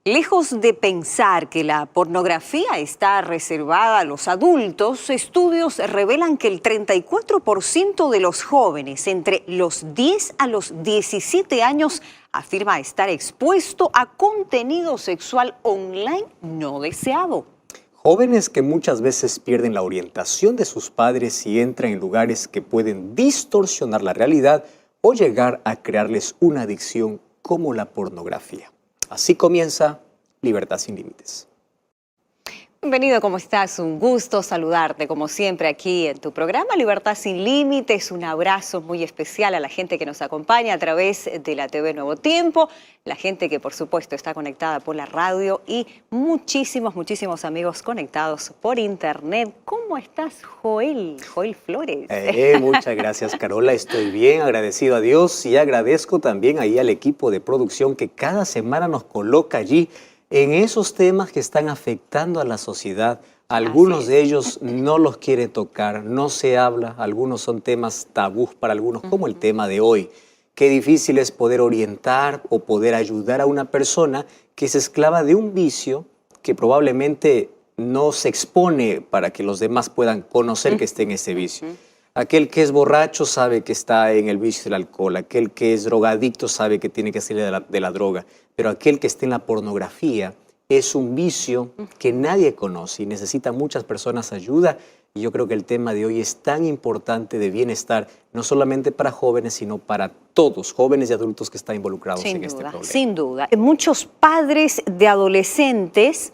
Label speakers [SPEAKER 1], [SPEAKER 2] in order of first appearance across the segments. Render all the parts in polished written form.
[SPEAKER 1] Lejos de pensar que la pornografía está reservada a los adultos, estudios revelan que el 34% de los jóvenes entre los 10 a los 17 años afirma estar expuesto a contenido sexual online no deseado.
[SPEAKER 2] Jóvenes que muchas veces pierden la orientación de sus padres y entran en lugares que pueden distorsionar la realidad o llegar a crearles una adicción como la pornografía. Así comienza Libertad sin Límites.
[SPEAKER 1] Bienvenido, ¿cómo estás? Un gusto saludarte, como siempre, aquí en tu programa Libertad sin Límites. Un abrazo muy especial a la gente que nos acompaña a través de la TV Nuevo Tiempo, la gente que, por supuesto, está conectada por la radio y muchísimos amigos conectados por internet. ¿Cómo estás, Joel Flores?
[SPEAKER 2] Muchas gracias, Carola. Estoy bien, agradecido a Dios y agradezco también ahí al equipo de producción que cada semana nos coloca allí en esos temas que están afectando a la sociedad. Algunos de ellos no los quiere tocar, no se habla, algunos son temas tabús para algunos, como el tema de hoy. Qué difícil es poder orientar o poder ayudar a una persona que es esclava de un vicio que probablemente no se expone para que los demás puedan conocer que esté en ese vicio. Aquel que es borracho sabe que está en el vicio del alcohol, aquel que es drogadicto sabe que tiene que salir de la droga, pero aquel que está en la pornografía es un vicio que nadie conoce y necesita muchas personas ayuda. Y yo creo que el tema de hoy es tan importante de bienestar, no solamente para jóvenes, sino para todos, jóvenes y adultos que están involucrados en este problema.
[SPEAKER 1] Sin duda. Muchos padres de adolescentes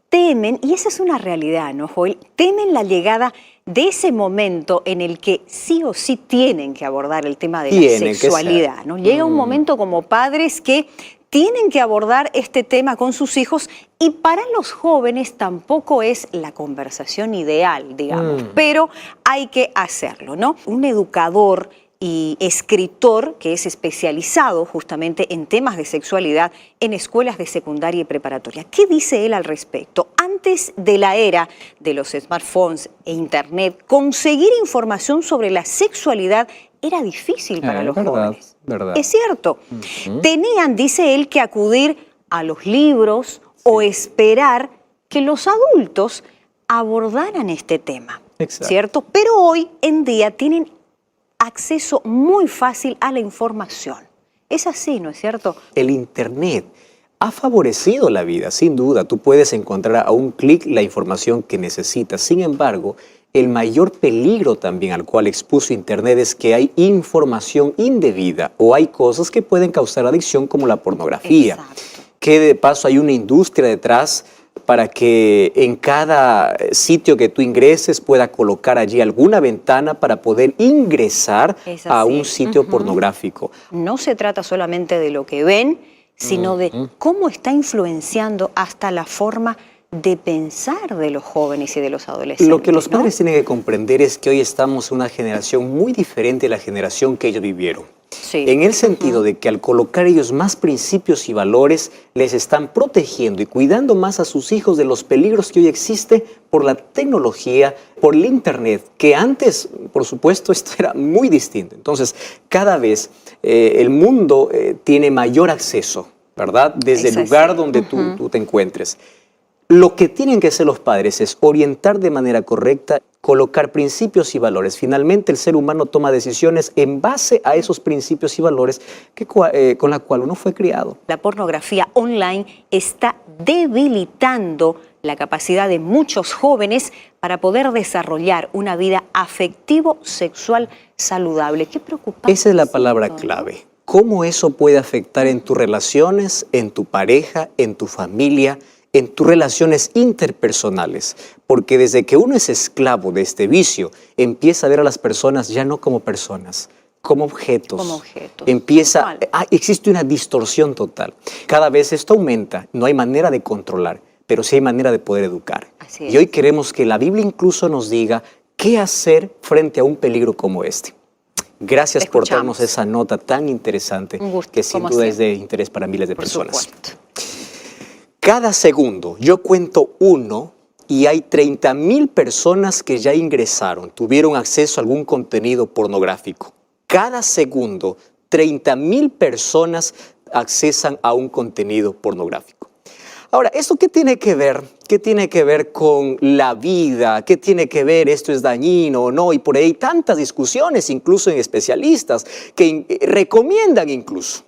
[SPEAKER 1] temen, y esa es una realidad, ¿no, Joel? Temen la llegada de ese momento en el que sí o sí tienen que abordar el tema de la sexualidad, ¿no? Llega un momento como padres que tienen que abordar este tema con sus hijos y para los jóvenes tampoco es la conversación ideal, digamos, pero hay que hacerlo, ¿no? Un educador y escritor que es especializado justamente en temas de sexualidad en escuelas de secundaria y preparatoria. ¿Qué dice él al respecto? Antes de la era de los smartphones e internet, conseguir información sobre la sexualidad era difícil para los jóvenes.
[SPEAKER 2] ¿Verdad?
[SPEAKER 1] Es cierto. Tenían, dice él, que acudir a los libros o esperar que los adultos abordaran este tema.
[SPEAKER 2] Exacto.
[SPEAKER 1] ¿Cierto? Pero hoy en día tienen acceso muy fácil a la información. Es así, ¿no es cierto?
[SPEAKER 2] El internet ha favorecido la vida, sin duda. Tú puedes encontrar a un clic la información que necesitas. Sin embargo, el mayor peligro también al cual expuso internet es que hay información indebida o hay cosas que pueden causar adicción como la pornografía.
[SPEAKER 1] Exacto.
[SPEAKER 2] Que de paso hay una industria detrás para que en cada sitio que tú ingreses pueda colocar allí alguna ventana para poder ingresar a un sitio pornográfico.
[SPEAKER 1] No se trata solamente de lo que ven, sino de cómo está influenciando hasta la forma de pensar de los jóvenes y de los adolescentes.
[SPEAKER 2] Lo que los padres tienen que comprender es que hoy estamos en una generación muy diferente de la generación que ellos vivieron.
[SPEAKER 1] Sí.
[SPEAKER 2] En el sentido de que al colocar ellos más principios y valores, les están protegiendo y cuidando más a sus hijos de los peligros que hoy existe por la tecnología, por el internet, que antes, por supuesto, esto era muy distinto. Entonces, cada vez el mundo tiene mayor acceso, ¿verdad? Desde el lugar donde tú te encuentres. Lo que tienen que hacer los padres es orientar de manera correcta, colocar principios y valores. Finalmente, el ser humano toma decisiones en base a esos principios y valores con la cual uno fue criado.
[SPEAKER 1] La pornografía online está debilitando la capacidad de muchos jóvenes para poder desarrollar una vida afectivo-sexual saludable. Qué preocupante.
[SPEAKER 2] Esa es la palabra clave. ¿Cómo eso puede afectar en tus relaciones, en tu pareja, en tu familia, en tus relaciones interpersonales? Porque desde que uno es esclavo de este vicio, empieza a ver a las personas ya no como personas, como objetos.
[SPEAKER 1] Como objetos.
[SPEAKER 2] Existe una distorsión total. Cada vez esto aumenta, no hay manera de controlar, pero sí hay manera de poder educar.
[SPEAKER 1] Así es.
[SPEAKER 2] Y hoy queremos que la Biblia incluso nos diga qué hacer frente a un peligro como este. Gracias por darnos esa nota tan interesante, que sin duda es de interés para miles de personas.
[SPEAKER 1] Supuesto.
[SPEAKER 2] Cada segundo yo cuento uno y hay 30.000 personas que ya ingresaron, tuvieron acceso a algún contenido pornográfico. Cada segundo, 30.000 personas accesan a un contenido pornográfico. Ahora, ¿esto qué tiene que ver? ¿Qué tiene que ver con la vida? ¿Qué tiene que ver? ¿Esto es dañino o no? Y por ahí hay tantas discusiones, incluso en especialistas, que recomiendan incluso.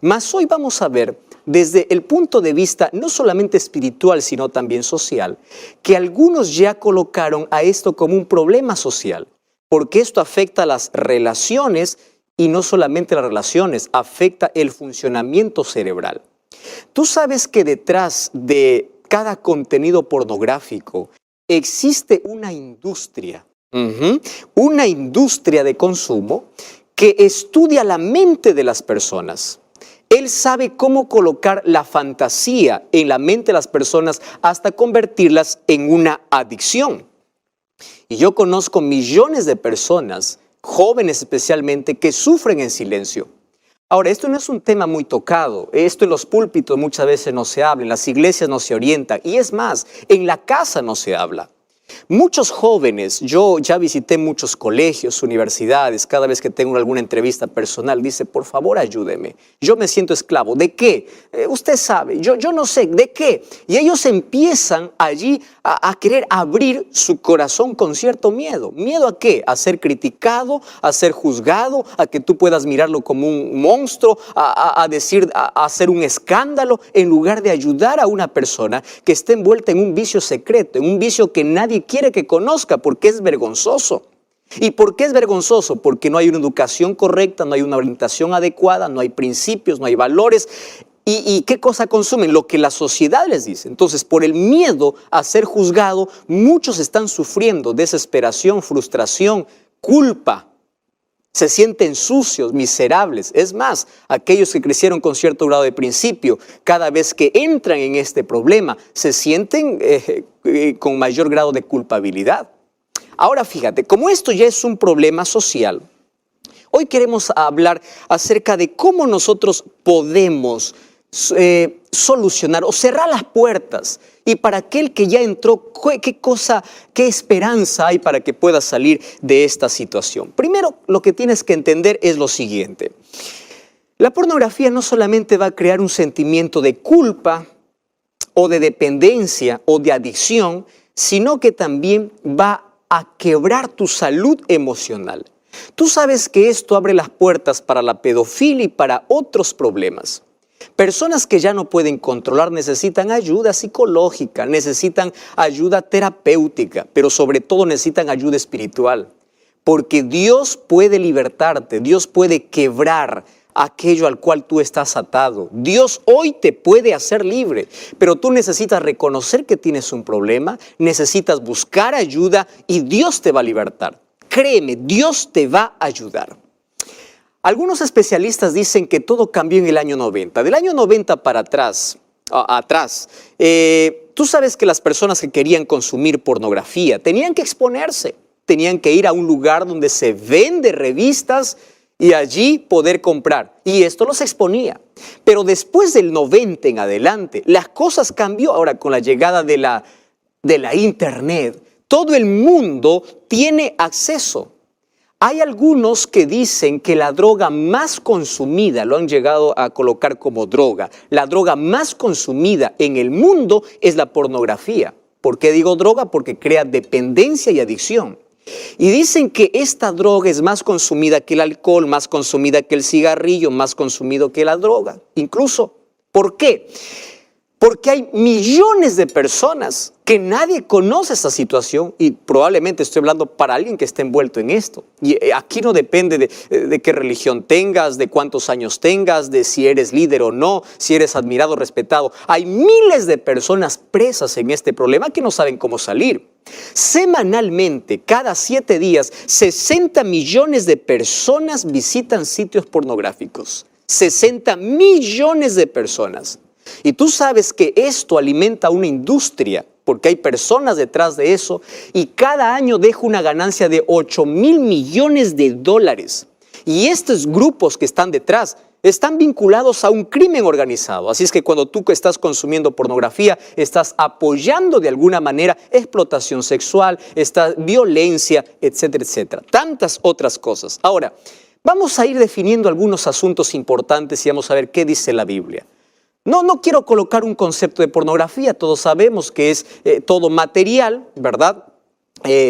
[SPEAKER 2] Mas hoy vamos a ver desde el punto de vista no solamente espiritual, sino también social, que algunos ya colocaron a esto como un problema social, porque esto afecta a las relaciones y no solamente las relaciones, afecta el funcionamiento cerebral. Tú sabes que detrás de cada contenido pornográfico existe una industria de consumo que estudia la mente de las personas. Él sabe cómo colocar la fantasía en la mente de las personas hasta convertirlas en una adicción. Y yo conozco millones de personas, jóvenes especialmente, que sufren en silencio. Ahora, esto no es un tema muy tocado. Esto en los púlpitos muchas veces no se habla, en las iglesias no se orienta. Y es más, en la casa no se habla. Muchos jóvenes, yo ya visité muchos colegios, universidades, cada vez que tengo alguna entrevista personal, dice, por favor ayúdeme, yo me siento esclavo. ¿De qué? Usted sabe, yo no sé, ¿de qué? Y ellos empiezan allí a querer abrir su corazón con cierto miedo. ¿Miedo a qué? A ser criticado, a ser juzgado, a que tú puedas mirarlo como un monstruo, a hacer un escándalo, en lugar de ayudar a una persona que esté envuelta en un vicio secreto, en un vicio que nadie quiere que conozca porque es vergonzoso. ¿Y por qué es vergonzoso? Porque no hay una educación correcta, no hay una orientación adecuada, no hay principios, no hay valores. ¿Y qué cosa consumen? Lo que la sociedad les dice. Entonces, por el miedo a ser juzgado, muchos están sufriendo desesperación, frustración, culpa. Se sienten sucios, miserables. Es más, aquellos que crecieron con cierto grado de principio, cada vez que entran en este problema, se sienten con mayor grado de culpabilidad. Ahora fíjate, como esto ya es un problema social, hoy queremos hablar acerca de cómo nosotros podemos solucionar o cerrar las puertas. Y para aquel que ya entró, qué esperanza hay para que pueda salir de esta situación. Primero, lo que tienes que entender es lo siguiente. La pornografía no solamente va a crear un sentimiento de culpa o de dependencia o de adicción, sino que también va a quebrar tu salud emocional. Tú sabes que esto abre las puertas para la pedofilia y para otros problemas. Personas que ya no pueden controlar necesitan ayuda psicológica, necesitan ayuda terapéutica, pero sobre todo necesitan ayuda espiritual. Porque Dios puede libertarte, Dios puede quebrar aquello al cual tú estás atado. Dios hoy te puede hacer libre, pero tú necesitas reconocer que tienes un problema, necesitas buscar ayuda y Dios te va a libertar. Créeme, Dios te va a ayudar. Algunos especialistas dicen que todo cambió en el año 90. Del año 90 para atrás, tú sabes que las personas que querían consumir pornografía tenían que exponerse, tenían que ir a un lugar donde se vende revistas y allí poder comprar. Y esto los exponía. Pero después del 90 en adelante, las cosas cambió. Ahora con la llegada de la internet, todo el mundo tiene acceso. Hay algunos que dicen que la droga más consumida, lo han llegado a colocar como droga, la droga más consumida en el mundo es la pornografía. ¿Por qué digo droga? Porque crea dependencia y adicción. Y dicen que esta droga es más consumida que el alcohol, más consumida que el cigarrillo, más consumido que la droga. Incluso, ¿por qué? Porque hay millones de personas que nadie conoce esta situación y probablemente estoy hablando para alguien que esté envuelto en esto. Y aquí no depende de qué religión tengas, de cuántos años tengas, de si eres líder o no, si eres admirado o respetado. Hay miles de personas presas en este problema que no saben cómo salir. Semanalmente, cada 7 días, 60 millones de personas visitan sitios pornográficos. 60 millones de personas. Y tú sabes que esto alimenta una industria, porque hay personas detrás de eso, y cada año deja una ganancia de 8.000 millones de dólares. Y estos grupos que están detrás están vinculados a un crimen organizado. Así es que cuando tú estás consumiendo pornografía, estás apoyando de alguna manera explotación sexual, violencia, etcétera, etcétera. Tantas otras cosas. Ahora, vamos a ir definiendo algunos asuntos importantes y vamos a ver qué dice la Biblia. No quiero colocar un concepto de pornografía, todos sabemos que es todo material, ¿verdad?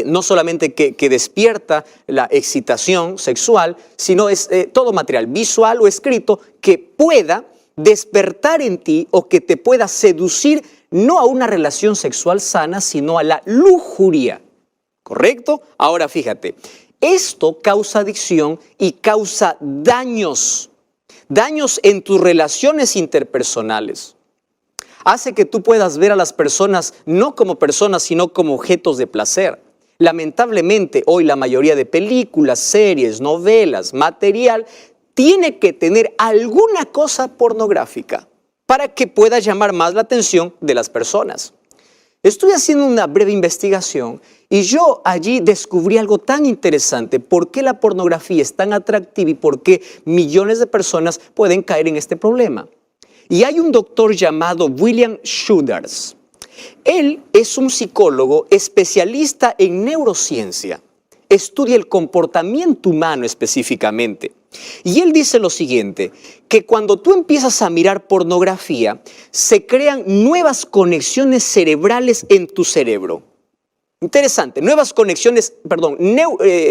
[SPEAKER 2] No solamente que despierta la excitación sexual, sino es todo material, visual o escrito, que pueda despertar en ti o que te pueda seducir no a una relación sexual sana, sino a la lujuria, ¿correcto? Ahora fíjate, esto causa adicción y causa daños en tus relaciones interpersonales. Hace que tú puedas ver a las personas no como personas, sino como objetos de placer. Lamentablemente, hoy la mayoría de películas, series, novelas, material, tiene que tener alguna cosa pornográfica para que pueda llamar más la atención de las personas. Estuve haciendo una breve investigación y yo allí descubrí algo tan interesante. ¿Por qué la pornografía es tan atractiva y por qué millones de personas pueden caer en este problema? Y hay un doctor llamado William Schuders. Él es un psicólogo especialista en neurociencia. Estudia el comportamiento humano específicamente. Y él dice lo siguiente, que cuando tú empiezas a mirar pornografía, se crean nuevas conexiones cerebrales en tu cerebro. Interesante, nuevas conexiones,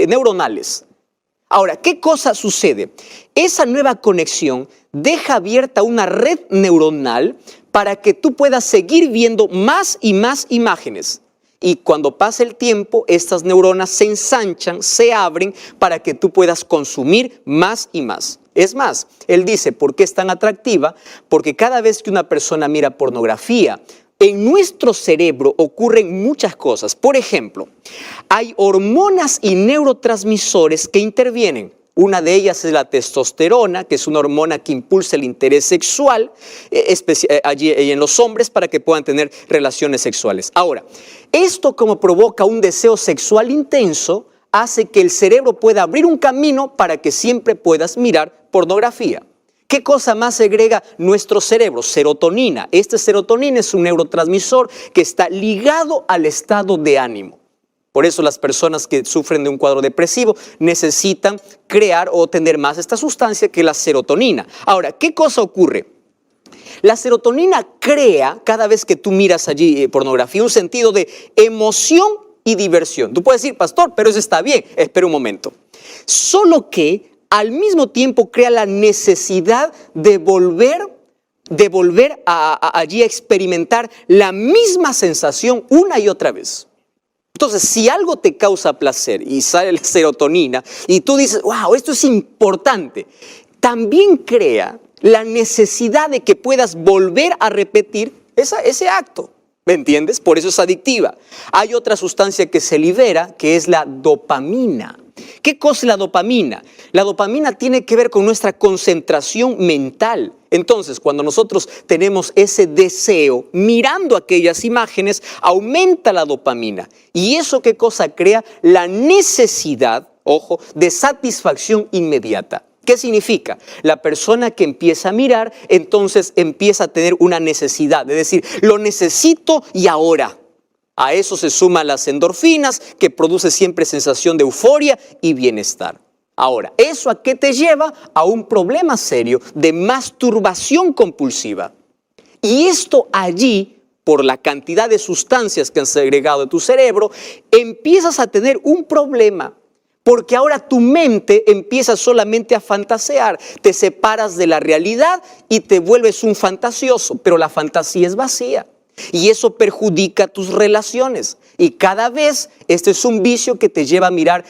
[SPEAKER 2] neuronales. Ahora, ¿qué cosa sucede? Esa nueva conexión deja abierta una red neuronal para que tú puedas seguir viendo más y más imágenes. Y cuando pasa el tiempo, estas neuronas se ensanchan, se abren para que tú puedas consumir más y más. Es más, él dice, ¿por qué es tan atractiva? Porque cada vez que una persona mira pornografía, en nuestro cerebro ocurren muchas cosas. Por ejemplo, hay hormonas y neurotransmisores que intervienen. Una de ellas es la testosterona, que es una hormona que impulsa el interés sexual allí en los hombres para que puedan tener relaciones sexuales. Ahora, esto como provoca un deseo sexual intenso, hace que el cerebro pueda abrir un camino para que siempre puedas mirar pornografía. ¿Qué cosa más segrega nuestro cerebro? Serotonina. Este serotonina es un neurotransmisor que está ligado al estado de ánimo. Por eso las personas que sufren de un cuadro depresivo necesitan crear o tener más esta sustancia que la serotonina. Ahora, ¿qué cosa ocurre? La serotonina crea, cada vez que tú miras allí pornografía, un sentido de emoción y diversión. Tú puedes decir, pastor, pero eso está bien. Espera un momento. Solo que al mismo tiempo crea la necesidad de volver allí a experimentar la misma sensación una y otra vez. Entonces, si algo te causa placer y sale la serotonina y tú dices, wow, esto es importante, también crea la necesidad de que puedas volver a repetir ese acto. ¿Me entiendes? Por eso es adictiva. Hay otra sustancia que se libera, que es la dopamina. ¿Qué cosa es la dopamina? La dopamina tiene que ver con nuestra concentración mental. Entonces, cuando nosotros tenemos ese deseo, mirando aquellas imágenes, aumenta la dopamina. ¿Y eso qué cosa crea? La necesidad, ojo, de satisfacción inmediata. ¿Qué significa? La persona que empieza a mirar, entonces empieza a tener una necesidad, de decir, lo necesito y ahora. A eso se suman las endorfinas, que produce siempre sensación de euforia y bienestar. Ahora, ¿eso a qué te lleva? A un problema serio de masturbación compulsiva. Y esto allí, por la cantidad de sustancias que han segregado de tu cerebro, empiezas a tener un problema. Porque ahora tu mente empieza solamente a fantasear, te separas de la realidad y te vuelves un fantasioso, pero la fantasía es vacía y eso perjudica tus relaciones. Y cada vez este es un vicio que te lleva a mirar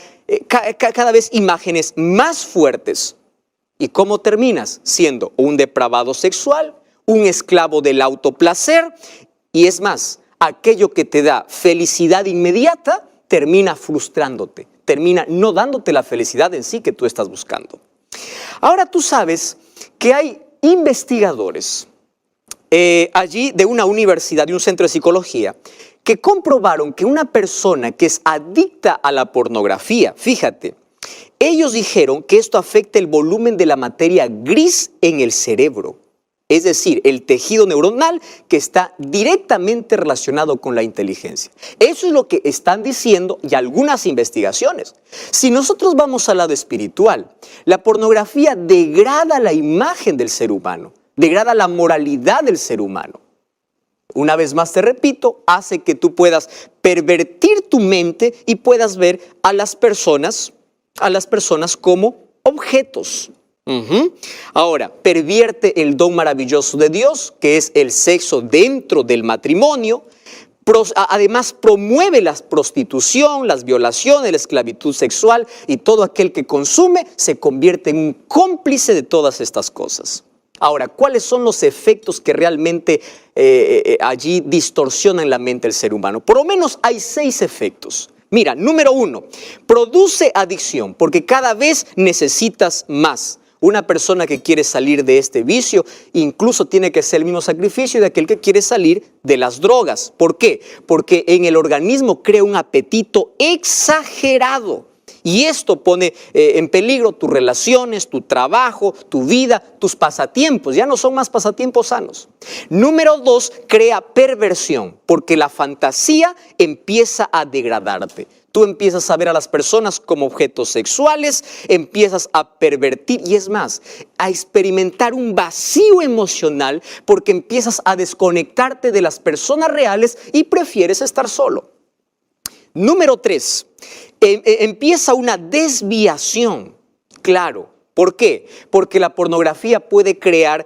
[SPEAKER 2] cada vez imágenes más fuertes. ¿Y cómo terminas? Siendo un depravado sexual, un esclavo del autoplacer y es más, aquello que te da felicidad inmediata termina frustrándote. Termina no dándote la felicidad en sí que tú estás buscando. Ahora tú sabes que hay investigadores allí de una universidad, de un centro de psicología, que comprobaron que una persona que es adicta a la pornografía, fíjate, ellos dijeron que esto afecta el volumen de la materia gris en el cerebro. Es decir, el tejido neuronal que está directamente relacionado con la inteligencia. Eso es lo que están diciendo y algunas investigaciones. Si nosotros vamos al lado espiritual, la pornografía degrada la imagen del ser humano. degrada la moralidad del ser humano. Una vez más te repito, hace que tú puedas pervertir tu mente y puedas ver a las personas como objetos. Ahora, pervierte el don maravilloso de Dios, que es el sexo dentro del matrimonio. Además, promueve la prostitución, las violaciones, la esclavitud sexual, y todo aquel que consume se convierte en un cómplice de todas estas cosas. Ahora, ¿cuáles son los efectos que realmente allí distorsionan la mente del ser humano? Por lo menos hay 6 efectos. Mira, número 1, produce adicción porque cada vez necesitas más. Una persona que quiere salir de este vicio incluso tiene que hacer el mismo sacrificio de aquel que quiere salir de las drogas. ¿Por qué? Porque en el organismo crea un apetito exagerado. Y esto pone en peligro tus relaciones, tu trabajo, tu vida, tus pasatiempos. Ya no son más pasatiempos sanos. Número 2, crea perversión, porque la fantasía empieza a degradarte. Tú empiezas a ver a las personas como objetos sexuales, empiezas a pervertir y es más, a experimentar un vacío emocional porque empiezas a desconectarte de las personas reales y prefieres estar solo. Número 3, empieza una desviación. Claro, ¿por qué? Porque la pornografía puede crear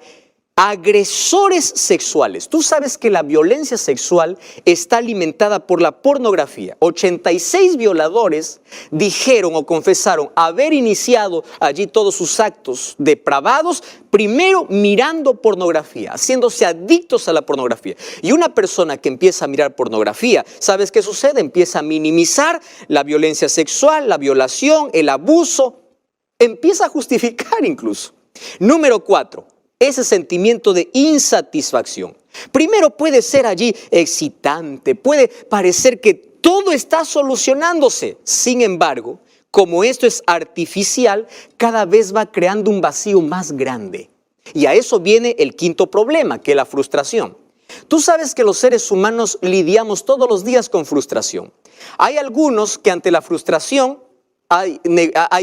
[SPEAKER 2] agresores sexuales. Tú sabes que la violencia sexual está alimentada por la pornografía. 86 violadores dijeron o confesaron haber iniciado allí todos sus actos depravados, primero mirando pornografía, haciéndose adictos a la pornografía. Y una persona que empieza a mirar pornografía, ¿sabes qué sucede? Empieza a minimizar la violencia sexual, la violación, el abuso. Empieza a justificar incluso. Número 4. Ese sentimiento de insatisfacción. Primero puede ser allí excitante, puede parecer que todo está solucionándose. Sin embargo, como esto es artificial, cada vez va creando un vacío más grande. Y a eso viene el quinto problema, que es la frustración. Tú sabes que los seres humanos lidiamos todos los días con frustración. Hay algunos que ante la frustración hay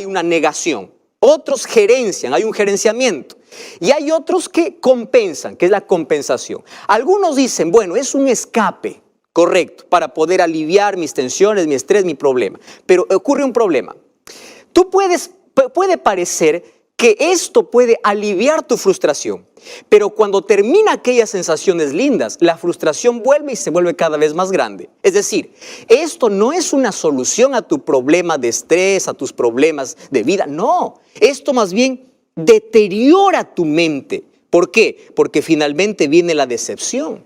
[SPEAKER 2] una negación. Otros gerencian, hay un gerenciamiento. Y hay otros que compensan, que es la compensación. Algunos dicen, bueno, es un escape, correcto, para poder aliviar mis tensiones, mi estrés, mi problema. Pero ocurre un problema. Puede parecer que esto puede aliviar tu frustración, pero cuando termina aquellas sensaciones lindas, la frustración vuelve y se vuelve cada vez más grande. Es decir, esto no es una solución a tu problema de estrés, a tus problemas de vida, no. Esto más bien deteriora tu mente. ¿Por qué? Porque finalmente viene la decepción.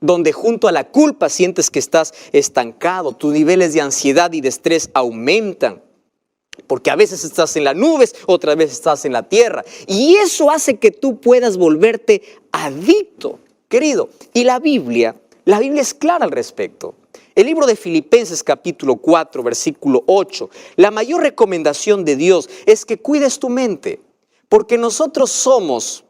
[SPEAKER 2] Donde junto a la culpa sientes que estás estancado, tus niveles de ansiedad y de estrés aumentan, porque a veces estás en las nubes, otras veces estás en la tierra, y eso hace que tú puedas volverte adicto, querido. Y la Biblia es clara al respecto. El libro de Filipenses capítulo 4, versículo 8, la mayor recomendación de Dios es que cuides tu mente, porque nosotros somos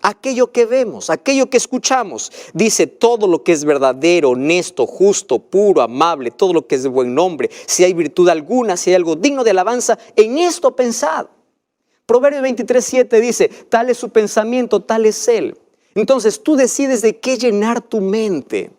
[SPEAKER 2] aquello que vemos, aquello que escuchamos. Dice, todo lo que es verdadero, honesto, justo, puro, amable, todo lo que es de buen nombre, si hay virtud alguna, si hay algo digno de alabanza, en esto pensad. Proverbios 23:7 dice, tal es su pensamiento, tal es él. Entonces tú decides de qué llenar tu mente.